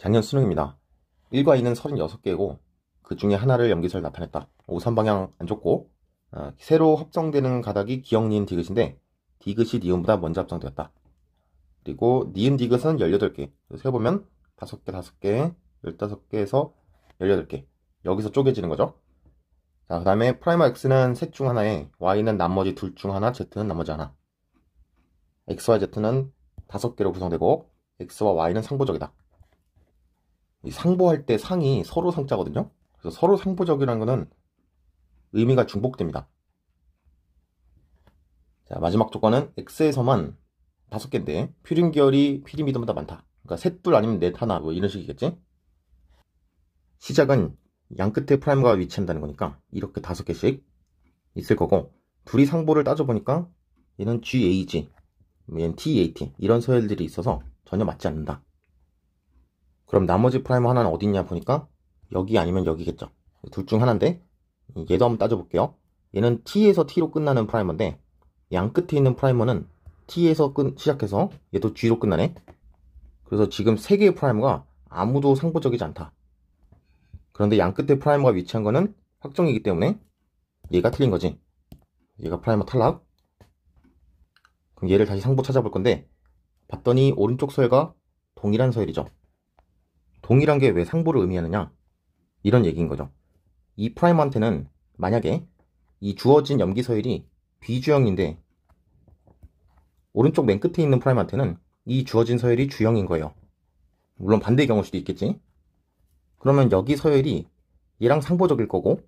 작년 수능입니다. 1과 2는 36개고 그 중에 하나를 염기서를 나타냈다. 5, 3방향 안 좋고 새로 합성되는 가닥이 기역, 니은, 디귿인데 디귿이 니은보다 먼저 합성되었다. 그리고 니은, 디귿은 18개. 세어보면 5개, 5개, 15개에서 18개. 여기서 쪼개지는 거죠. 자, 그 다음에 프라이머 x는 셋 중 하나에 y는 나머지 둘 중 하나, z는 나머지 하나. x와 z는 5개로 구성되고 x와 y는 상보적이다. 이 상보할 때 상이 서로 상자거든요. 그래서 서로 상보적이라는 거는 의미가 중복됩니다. 자, 마지막 조건은 x에서만 5개인데 퓨린결이 피리미드보다 많다. 그러니까 셋, 둘 아니면 넷, 하나 뭐 이런 식이겠지. 시작은 양 끝에 프라임과 위치한다는 거니까 이렇게 5개씩 있을 거고, 둘이 상보를 따져보니까 얘는 GAG, 얘는 TAT 이런 서열들이 있어서 전혀 맞지 않는다. 그럼 나머지 프라이머 하나는 어디 있냐 보니까 여기 아니면 여기겠죠. 둘 중 하나인데 얘도 한번 따져볼게요. 얘는 T에서 T로 끝나는 프라이머인데 양 끝에 있는 프라이머는 T에서 시작해서 얘도 G로 끝나네. 그래서 지금 3개의 프라이머가 아무도 상보적이지 않다. 그런데 양 끝에 프라이머가 위치한 거는 확정이기 때문에 얘가 틀린 거지. 얘가 프라이머 탈락. 그럼 얘를 다시 상보 찾아볼 건데 봤더니 오른쪽 서열과 동일한 서열이죠. 동일한 게 왜 상보를 의미하느냐, 이런 얘기인 거죠. 이 프라이머한테는 만약에 이 주어진 염기 서열이 비주형인데 오른쪽 맨 끝에 있는 프라이머한테는 이 주어진 서열이 주형인 거예요. 물론 반대의 경우일 수도 있겠지. 그러면 여기 서열이 얘랑 상보적일 거고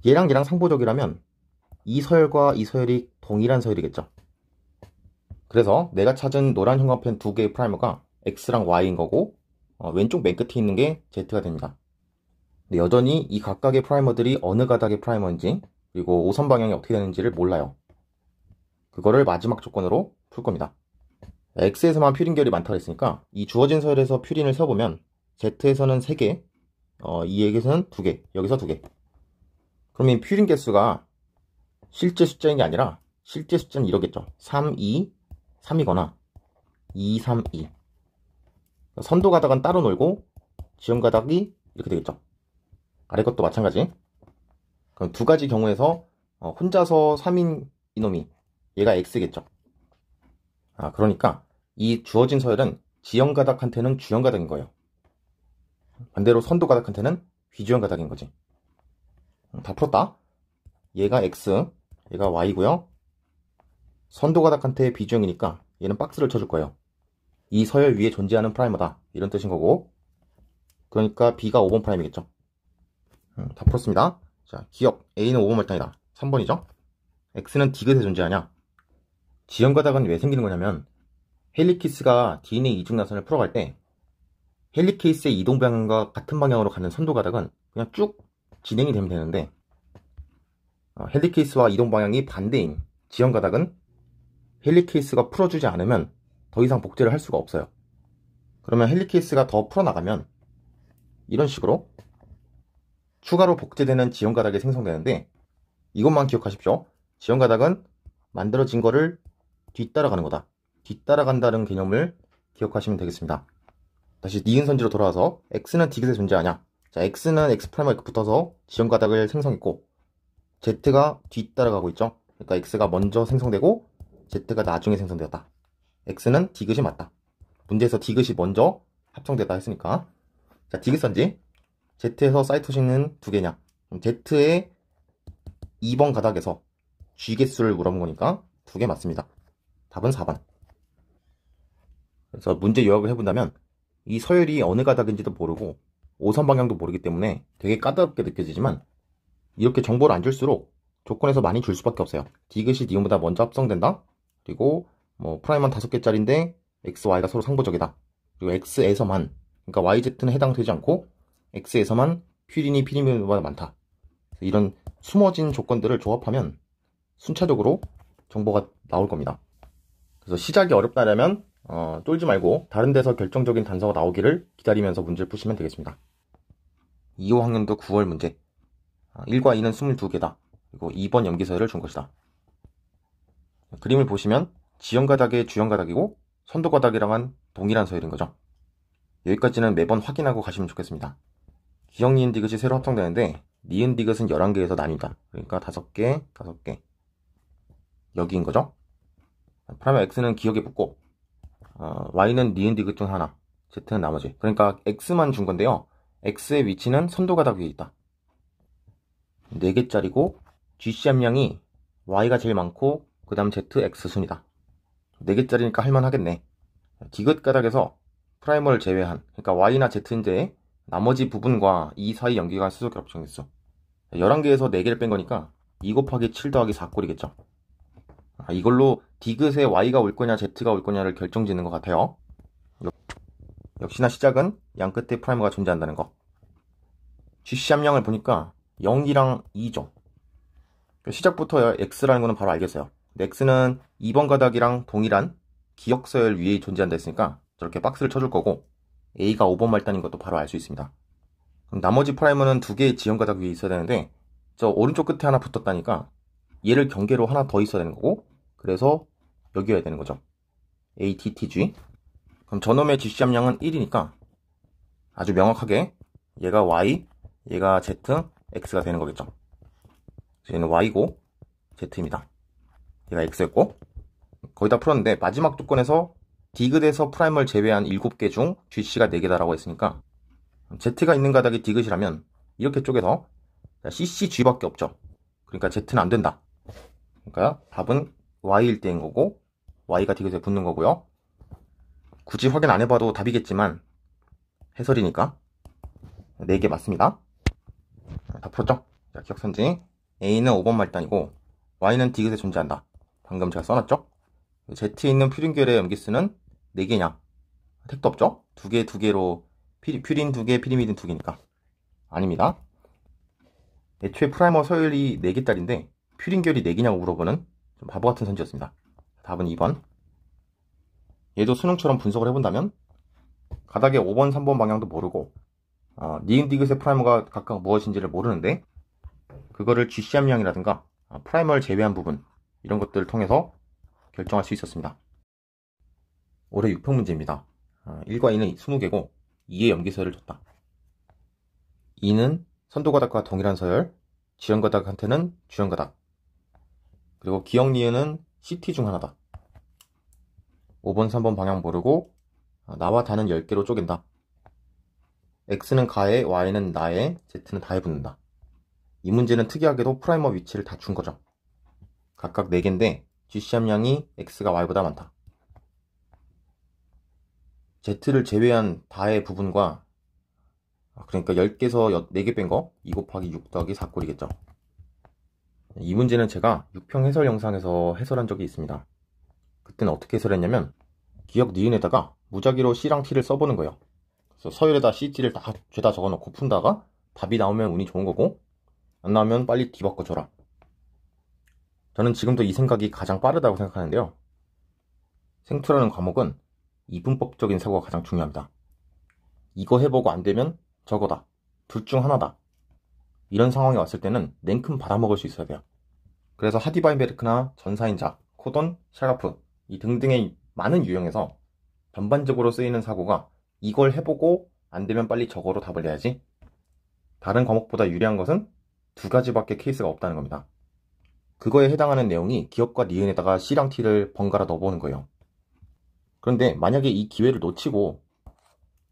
얘랑 상보적이라면 이 서열과 이 서열이 동일한 서열이겠죠. 그래서 내가 찾은 노란 형광펜 2개의 프라이머가 X랑 Y인 거고 왼쪽 맨 끝에 있는 게 Z가 됩니다. 근데 여전히 이 각각의 프라이머들이 어느 가닥의 프라이머인지 그리고 오선 방향이 어떻게 되는지를 몰라요. 그거를 마지막 조건으로 풀 겁니다. X에서만 퓨린결이 많다고 했으니까 이 주어진 서열에서 퓨린을 세어보면 Z에서는 3개, E에게서는 2개, 여기서 2개. 그럼 이 퓨린 개수가 실제 숫자인 게 아니라 실제 숫자는 이러겠죠. 3, 2, 3이거나 2, 3, 2. 선도 가닥은 따로 놀고 지연 가닥이 이렇게 되겠죠. 아래 것도 마찬가지. 그럼 두 가지 경우에서 혼자서 3인 이놈이 얘가 X겠죠. 그러니까 이 주어진 서열은 지연 가닥한테는 주연 가닥인 거예요. 반대로 선도 가닥한테는 비주연 가닥인 거지. 다 풀었다. 얘가 X, 얘가 Y고요. 선도 가닥한테 비주형이니까 얘는 박스를 쳐줄 거예요. 이 서열 위에 존재하는 프라이머다, 이런 뜻인 거고, 그러니까 B가 5번 프라임이겠죠. 다 풀었습니다. 자, 기억 A는 5번 말단이다. 3번이죠. X는 디귿에 존재하냐? 지연 가닥은 왜 생기는 거냐면 헬리키스가 DNA 이중 나선을 풀어갈 때 헬리케이스의 이동 방향과 같은 방향으로 가는 선도 가닥은 그냥 쭉 진행이 되면 되는데 헬리케이스와 이동 방향이 반대인 지연 가닥은 헬리케이스가 풀어주지 않으면 더 이상 복제를 할 수가 없어요. 그러면 헬리케이스가 더 풀어나가면 이런 식으로 추가로 복제되는 지연 가닥이 생성되는데, 이것만 기억하십시오. 지연 가닥은 만들어진 거를 뒤따라가는 거다. 뒤따라간다는 개념을 기억하시면 되겠습니다. 다시 니은 선지로 돌아와서 X는 디귿에 존재하냐? 자, X는 X'에 붙어서 지연 가닥을 생성했고 Z가 뒤따라가고 있죠. 그러니까 X가 먼저 생성되고 Z가 나중에 생성되었다. X는 디귿이 맞다. 문제에서 디귿이 먼저 합성되다 했으니까. 자, 디귿 선지 Z에서 사이토신은 2개냐? Z의 2번 가닥에서 G 개수를 물어본 거니까 2개 맞습니다. 답은 4번. 그래서 문제 요약을 해본다면 이 서열이 어느 가닥인지도 모르고 오선 방향도 모르기 때문에 되게 까다롭게 느껴지지만 이렇게 정보를 안 줄수록 조건에서 많이 줄 수밖에 없어요. 디귿이 니은보다 먼저 합성된다. 그리고 프라임은 5개짜리인데 X, Y가 서로 상보적이다. 그리고 X에서만, 그러니까 YZ는 해당되지 않고 X에서만 퓨린이 피리미드보다 많다. 이런 숨어진 조건들을 조합하면 순차적으로 정보가 나올 겁니다. 그래서 시작이 어렵다면 쫄지 말고 다른 데서 결정적인 단서가 나오기를 기다리면서 문제를 푸시면 되겠습니다. 2호학년도 9월 문제. 1과 2는 22개다. 그리고 2번 염기서열을 준 것이다. 그림을 보시면 지연 가닥의 주연 가닥이고 선도 가닥이랑은 동일한 서열인 거죠. 여기까지는 매번 확인하고 가시면 좋겠습니다. 기억 니은 디귿이 새로 합성되는데 니은 디귿은 11개에서 나뉜다. 그러니까 5개, 5개. 여기인 거죠. 프라임 x는 기억에 붙고 y는 니은 디귿 중 하나, z는 나머지. 그러니까 x만 준 건데요. x의 위치는 선도가닥 위에 있다. 4개짜리고 GC 함량이 y가 제일 많고 그 다음 z, x 순이다. 4개짜리니까 할만하겠네. 디귿 가닥에서 프라이머를 제외한, 그러니까 y나 z인데 나머지 부분과 이 사이 연기가 수소결합 정했어. 11개에서 4개를 뺀 거니까 2 곱하기 7 더하기 4꼴이겠죠. 이걸로 디귿에 y가 올 거냐 z가 올 거냐를 결정짓는 것 같아요. 역시나 시작은 양 끝에 프라이머가 존재한다는 거. GC 함량을 보니까 0이랑 2죠. 시작부터 x라는 거는 바로 알겠어요. x는 2번 가닥이랑 동일한 기억서열 위에 존재한다 했으니까 저렇게 박스를 쳐줄 거고, a가 5번 말단인 것도 바로 알 수 있습니다. 그럼 나머지 프라이머는 2개의 지연 가닥 위에 있어야 되는데 저 오른쪽 끝에 하나 붙었다니까 얘를 경계로 하나 더 있어야 되는 거고, 그래서 여기여야 되는 거죠. ATTG. 그럼 저놈의 GC 함량은 1이니까 아주 명확하게 얘가 y, 얘가 z, x가 되는 거겠죠. 얘는 y고 z입니다. 얘가 x였고, 거의 다 풀었는데 마지막 조건에서 디귿에서 프라임을 제외한 7개 중 GC가 4개다라고 했으니까 Z가 있는 가닥이 디귿이라면 이렇게 쪼개서 CCG밖에 없죠. 그러니까 Z는 안 된다. 그러니까 답은 Y일 때인 거고, Y가 디귿에 붙는 거고요. 굳이 확인 안 해봐도 답이겠지만 해설이니까 4개 맞습니다. 다 풀었죠? 자, 기억선지. A는 5번 말단이고 Y는 디귿에 존재한다. 방금 제가 써놨죠? Z에 있는 퓨린결의 염기수는 4개냐? 택도 없죠? 2개, 2개로 퓨린 2개, 피리미딘 2개니까. 아닙니다. 애초에 프라이머 서열이 4개짜리인데 퓨린결이 4개냐고 물어보는 좀 바보 같은 선지였습니다. 답은 2번. 얘도 수능처럼 분석을 해본다면 가닥의 5번, 3번 방향도 모르고 니은 디귿의 프라이머가 각각 무엇인지를 모르는데 그거를 GC 함량이라든가 프라이머를 제외한 부분, 이런 것들을 통해서 결정할 수 있었습니다. 올해 6평 문제입니다. 1과 2는 20개고 2의 염기서열을 줬다. 2는 선도가닥과 동일한 서열, 지연가닥한테는 주연가닥, 그리고 기억 니은은 CT 중 하나다. 5번, 3번 방향 모르고 나와 다는 10개로 쪼갠다. X는 가에, Y는 나에, Z는 다에 붙는다. 이 문제는 특이하게도 프라이머 위치를 다 준 거죠. 각각 4개인데 GC 함량이 X가 Y보다 많다. Z를 제외한 다의 부분과, 그러니까 10개에서 4개 뺀 거 2 곱하기 6 더하기 4꼴이겠죠. 이 문제는 제가 6평 해설 영상에서 해설한 적이 있습니다. 그때는 어떻게 해설했냐면 기억 니은에다가 무작위로 C랑 T를 써보는 거예요. 그래서 서열에다 C, T를 다 죄다 적어놓고 푼다가 답이 나오면 운이 좋은 거고, 안 나오면 빨리 뒤바꿔줘라. 저는 지금도 이 생각이 가장 빠르다고 생각하는데요. 생투라는 과목은 이분법적인 사고가 가장 중요합니다. 이거 해보고 안 되면 저거다. 둘 중 하나다. 이런 상황이 왔을 때는 냉큼 받아먹을 수 있어야 돼요. 그래서 하디바인베르크나 전사인자, 코돈, 샤가프 이 등등의 많은 유형에서 전반적으로 쓰이는 사고가 이걸 해보고 안 되면 빨리 저거로 답을 내야지. 다른 과목보다 유리한 것은 2가지밖에 케이스가 없다는 겁니다. 그거에 해당하는 내용이 기억과 니은에다가 C랑 T를 번갈아 넣어보는 거예요. 그런데 만약에 이 기회를 놓치고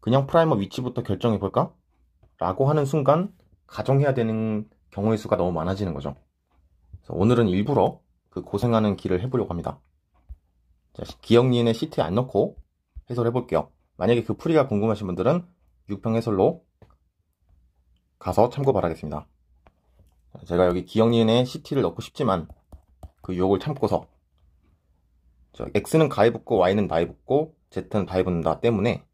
그냥 프라이머 위치부터 결정해볼까? 라고 하는 순간 가정해야 되는 경우의 수가 너무 많아지는 거죠. 그래서 오늘은 일부러 그 고생하는 길을 해보려고 합니다. 자, 기억 니은에 CT 안 넣고 해설해볼게요. 만약에 그 풀이가 궁금하신 분들은 6평 해설로 가서 참고 바라겠습니다. 제가 여기 기억 니은에 CT를 넣고 싶지만 그 유혹을 참고서 X는 가에 붙고 Y는 나에 붙고 Z는 다에 붙는다 때문에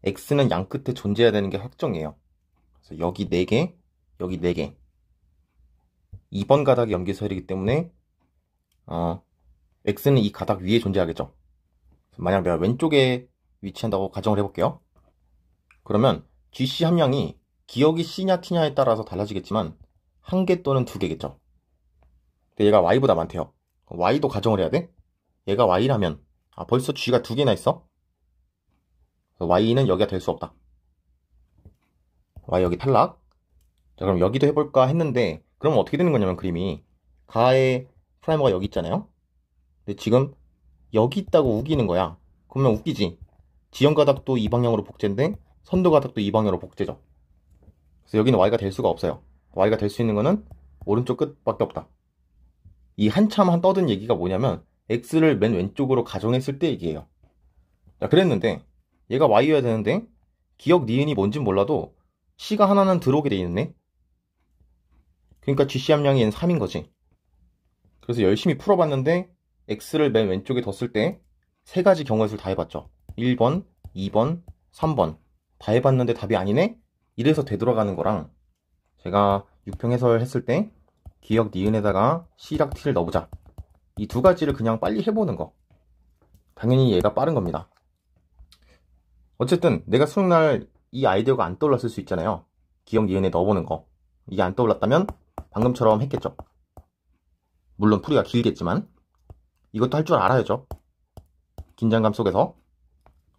X는 양 끝에 존재해야 되는 게 확정이에요. 그래서 여기 4개, 여기 4개. 2번 가닥이 염기서열이기 때문에 X는 이 가닥 위에 존재하겠죠. 만약 내가 왼쪽에 위치한다고 가정을 해볼게요. 그러면 GC 함량이 기억이 C냐 T냐에 따라서 달라지겠지만 1개 또는 2개겠죠. 근데 얘가 Y보다 많대요. Y도 가정을 해야 돼? 얘가 Y라면 벌써 G가 2개나 있어? y는 여기가 될 수 없다. y 여기 탈락. 자, 그럼 여기도 해볼까 했는데, 그러면 어떻게 되는 거냐면 그림이 가의 프라이머가 여기 있잖아요. 근데 지금 여기 있다고 우기는 거야. 그러면 웃기지. 지형가닥도 이 방향으로 복제인데 선도가닥도 이 방향으로 복제죠. 그래서 여기는 y가 될 수가 없어요. y가 될 수 있는 거는 오른쪽 끝밖에 없다. 이 한참 떠든 얘기가 뭐냐면 x를 맨 왼쪽으로 가정했을 때 얘기예요. 자, 그랬는데 얘가 y여야 되는데 기억 니은이 뭔진 몰라도 c가 하나는 들어오게 돼 있네. 그러니까 GC 함량이 얘는 3인 거지. 그래서 열심히 풀어봤는데 x를 맨 왼쪽에 뒀을 때 세 가지 경우의 수를 다 해봤죠. 1번, 2번, 3번 다 해봤는데 답이 아니네? 이래서 되돌아가는 거랑 제가 유평 해설했을 때 기억 니은에다가 C랑 T를 넣어보자. 이 두 가지를 그냥 빨리 해보는 거. 당연히 얘가 빠른 겁니다. 어쨌든 내가 수능날 이 아이디어가 안 떠올랐을 수 있잖아요. 기억 니은에 넣어보는 거. 이게 안 떠올랐다면 방금처럼 했겠죠. 물론 풀이가 길겠지만 이것도 할 줄 알아야죠. 긴장감 속에서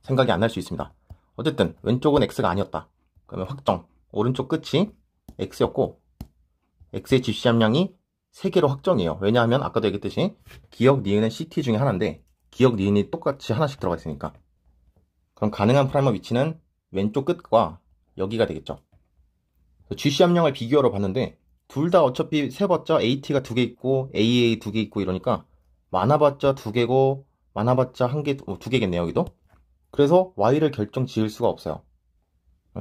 생각이 안 날 수 있습니다. 어쨌든 왼쪽은 x가 아니었다. 그러면 확정. 오른쪽 끝이 x였고 x의 GC 함량이 3개로 확정이에요. 왜냐하면 아까도 얘기했듯이 기억 니은은 CT 중에 하나인데 기억 니은이 똑같이 하나씩 들어가 있으니까. 그럼 가능한 프라이머 위치는 왼쪽 끝과 여기가 되겠죠. GC 함량을 비교하러 봤는데 둘 다 어차피 세봤자 AT가 2개 있고 AA 2개 있고 이러니까 많아봤자 2개고 많아봤자 2개겠네요 여기도. 그래서 y를 결정 지을 수가 없어요.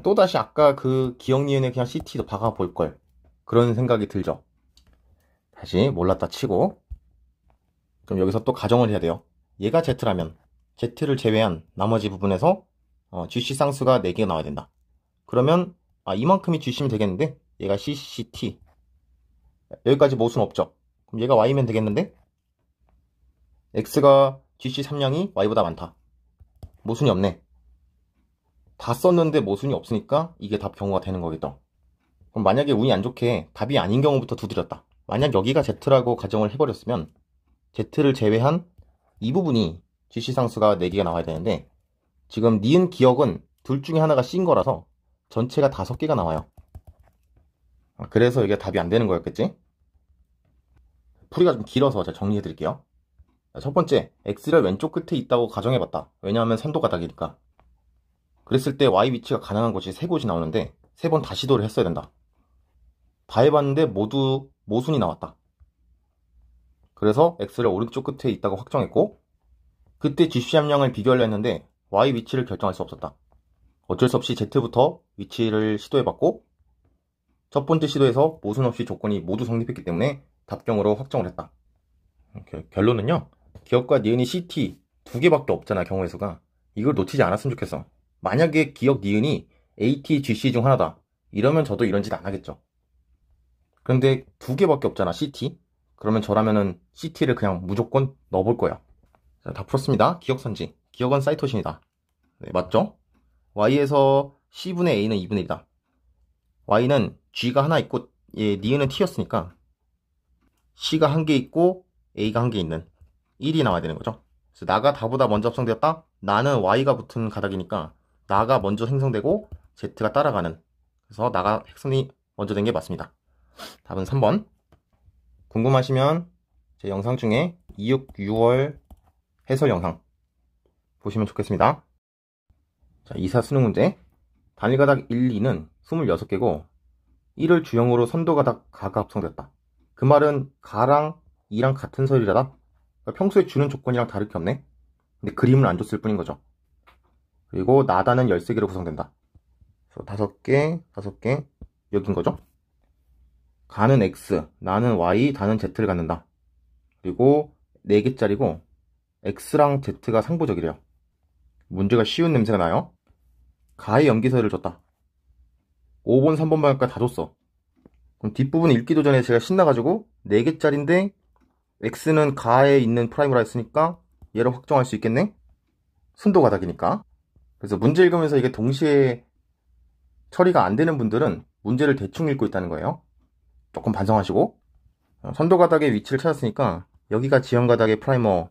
또다시 아까 그 기억 니은에 그냥 CT도 박아 볼걸, 그런 생각이 들죠. 다시 몰랐다 치고 그럼 여기서 또 가정을 해야 돼요. 얘가 Z라면 Z를 제외한 나머지 부분에서 GC 쌍수가 4개가 나와야 된다. 그러면 이만큼이 GC면 되겠는데 얘가 CCT, 여기까지 모순 없죠. 그럼 얘가 Y면 되겠는데 X가 GC 3량이 Y보다 많다. 모순이 없네. 다 썼는데 모순이 없으니까 이게 답 경우가 되는 거겠죠. 그럼 만약에 운이 안 좋게 답이 아닌 경우부터 두드렸다. 만약 여기가 Z라고 가정을 해버렸으면 Z를 제외한 이 부분이 GC 상수가 4개가 나와야 되는데 지금 니은 기억은 둘 중에 하나가 C인 거라서 전체가 5개가 나와요. 그래서 이게 답이 안 되는 거였겠지? 풀이가 좀 길어서 제가 정리해 드릴게요. 첫 번째, X를 왼쪽 끝에 있다고 가정해봤다. 왜냐하면 선도가닥이니까. 그랬을 때 Y 위치가 가능한 곳이 3곳이 나오는데 3번 다시 시도를 했어야 된다. 다 해봤는데 모두 모순이 나왔다. 그래서 X를 오른쪽 끝에 있다고 확정했고 그때 GC 함량을 비교하려 했는데 Y 위치를 결정할 수 없었다. 어쩔 수 없이 Z부터 위치를 시도해봤고 첫 번째 시도에서 모순 없이 조건이 모두 성립했기 때문에 답경으로 확정을 했다. 결론은요, 기억과 니은이 CT 2개밖에 없잖아, 경우의 수가. 이걸 놓치지 않았으면 좋겠어. 만약에 기억 니은이 AT, GC 중 하나다 이러면 저도 이런 짓 안 하겠죠. 그런데 2개밖에 없잖아, CT. 그러면 저라면은 CT를 그냥 무조건 넣어볼 거야. 자, 다 풀었습니다. 기억선지. 기억은 사이토신이다. 네, 맞죠? Y에서 C분의 A는 2분의 1이다. Y는 G가 하나 있고 니은은 T였으니까 C가 한 개 있고 A가 한 개 있는 1이 나와야 되는 거죠. 그래서 나가 다보다 먼저 합성되었다? 나는 Y가 붙은 가닥이니까 나가 먼저 생성되고 Z가 따라가는, 그래서 나가 핵선이 먼저 된 게 맞습니다. 답은 3번. 궁금하시면 제 영상 중에 2육 6월 해설 영상 보시면 좋겠습니다. 자, 이사 수능 문제. 단일가닥 1, 2는 26개고 1을 주형으로 선도가닥 가가 합성됐다. 그 말은 가랑 2랑 같은 서열이라다? 그러니까 평소에 주는 조건이랑 다를 게 없네? 근데 그림을 안 줬을 뿐인 거죠. 그리고 나다는 13개로 구성된다. 그래서 5개, 5개, 여긴 거죠. 가는 X, 나는 Y, 다는 Z를 갖는다. 그리고 4개짜리고 X랑 Z가 상보적이래요. 문제가 쉬운 냄새가 나요. 가의 염기서열을 줬다. 5번, 3번 방향까지 다 줬어. 그럼 뒷부분 읽기도 전에 제가 신나가지고 4개짜리인데 X는 가에 있는 프라임이라 했으니까 얘를 확정할 수 있겠네? 순도가닥이니까. 그래서 문제 읽으면서 이게 동시에 처리가 안 되는 분들은 문제를 대충 읽고 있다는 거예요. 조금 반성하시고. 선도가닥의 위치를 찾았으니까 여기가 지형가닥의 프라이머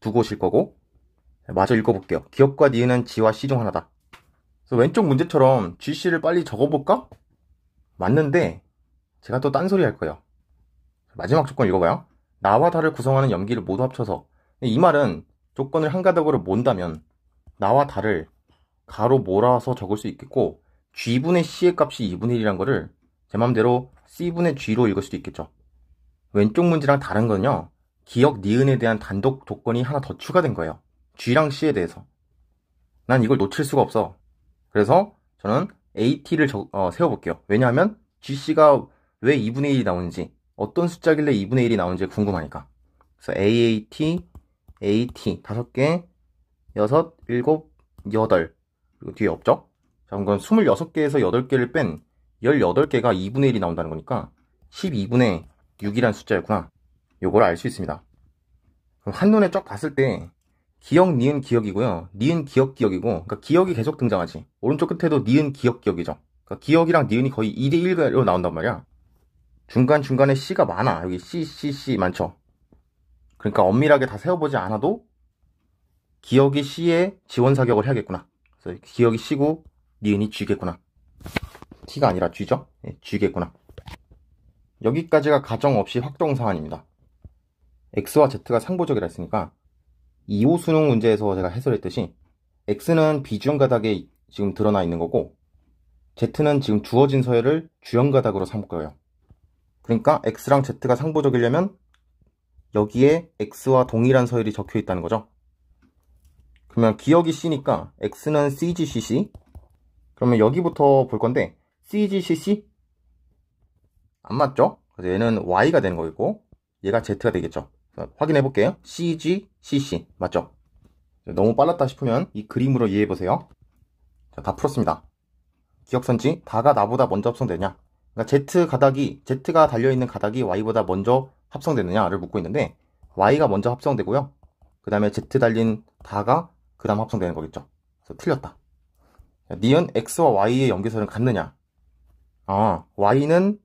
두 곳일 거고, 마저 읽어볼게요. 기억과 니은은 G와 C 중 하나다. 그래서 왼쪽 문제처럼 GC를 빨리 적어볼까? 맞는데 제가 또 딴소리 할 거예요. 마지막 조건 읽어봐요. 나와 다를 구성하는 염기를 모두 합쳐서. 이 말은 조건을 한 가닥으로 몬다면 나와 다를 가로 몰아서 적을 수 있겠고, G분의 C의 값이 2분의 1이란 거를 제 맘대로 C분의 G로 읽을 수도 있겠죠. 왼쪽 문제랑 다른 건요, 기억 니은에 대한 단독 조건이 하나 더 추가된 거예요. G랑 C에 대해서. 난 이걸 놓칠 수가 없어. 그래서 저는 AT를 세워볼게요. 왜냐하면 GC가 왜 2분의 1이 나오는지, 어떤 숫자길래 2분의 1이 나오는지 궁금하니까. 그래서 AAT, AT 5개, 6, 7, 8. 그리고 뒤에 없죠? 자, 그럼 26개에서 8개를 뺀 18개가 2분의 1이 나온다는 거니까 12분의 6이란 숫자였구나. 요걸 알 수 있습니다. 그럼 한눈에 쫙 봤을 때 기억, 니은, 기억이고요. 니은, 기억, 기억이고, 그러니까 기억이 계속 등장하지. 오른쪽 끝에도 니은, 기억, 기억이죠. 그러니까 기억이랑 니은이 거의 2대1로 나온단 말이야. 중간중간에 C가 많아. 여기 C, C, C 많죠. 그러니까 엄밀하게 다 세워보지 않아도 기억이 C에 지원사격을 해야겠구나. 그래서 기억이 C고 니은이 G겠구나. T가 아니라 G죠? 네, G겠구나. 여기까지가 가정 없이 확정 사안입니다. X와 Z가 상보적이라 했으니까 2호 수능 문제에서 제가 해설했듯이 X는 비주형 가닥에 지금 드러나 있는 거고, Z는 지금 주어진 서열을 주형 가닥으로 삼을 거예요. 그러니까 X랑 Z가 상보적이려면 여기에 X와 동일한 서열이 적혀 있다는 거죠. 그러면 기억이 C니까 X는 CGCC. 그러면 여기부터 볼 건데 CGCC? 안 맞죠? 그래서 얘는 Y가 되는 거겠고 얘가 Z가 되겠죠. 확인해 볼게요. CGCC 맞죠? 너무 빨랐다 싶으면 이 그림으로 이해해 보세요. 자, 다 풀었습니다. 기억선지 다가 나보다 먼저 합성되냐? 그러니까 Z 가닥이 Z가 달려있는 가닥이 Y보다 먼저 합성되느냐를 묻고 있는데 Y가 먼저 합성되고요. 그 다음에 Z 달린 다가 그 다음 합성되는 거겠죠. 그래서 틀렸다. 니은 X와 Y의 염기서열은 같느냐? Y는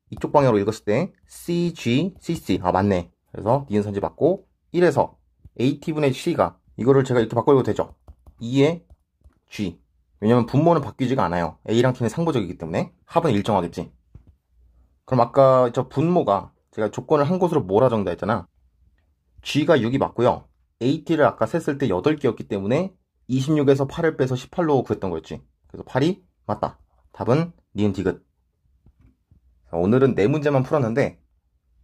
이쪽 방향으로 읽었을 때 CG, CC. 맞네. 그래서 니은 선지 맞고 1에서 AT분의 C가 이거를 제가 이렇게 바꿔도 되죠. 2의 G. 왜냐면 분모는 바뀌지가 않아요. A랑 T는 상보적이기 때문에 합은 일정하겠지. 그럼 아까 저 분모가 제가 조건을 한 곳으로 몰아정다 했잖아. G가 6이 맞고요. AT를 아까 셌을 때 8개였기 때문에 26에서 8을 빼서 18로 구했던 거였지. 그래서 8이 맞다. 답은 니은 디귿. 오늘은 4문제만 풀었는데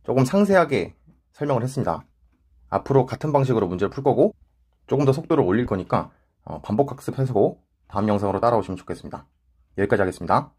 조금 상세하게 설명을 했습니다. 앞으로 같은 방식으로 문제를 풀 거고 조금 더 속도를 올릴 거니까 반복 학습해서 다음 영상으로 따라오시면 좋겠습니다. 여기까지 하겠습니다.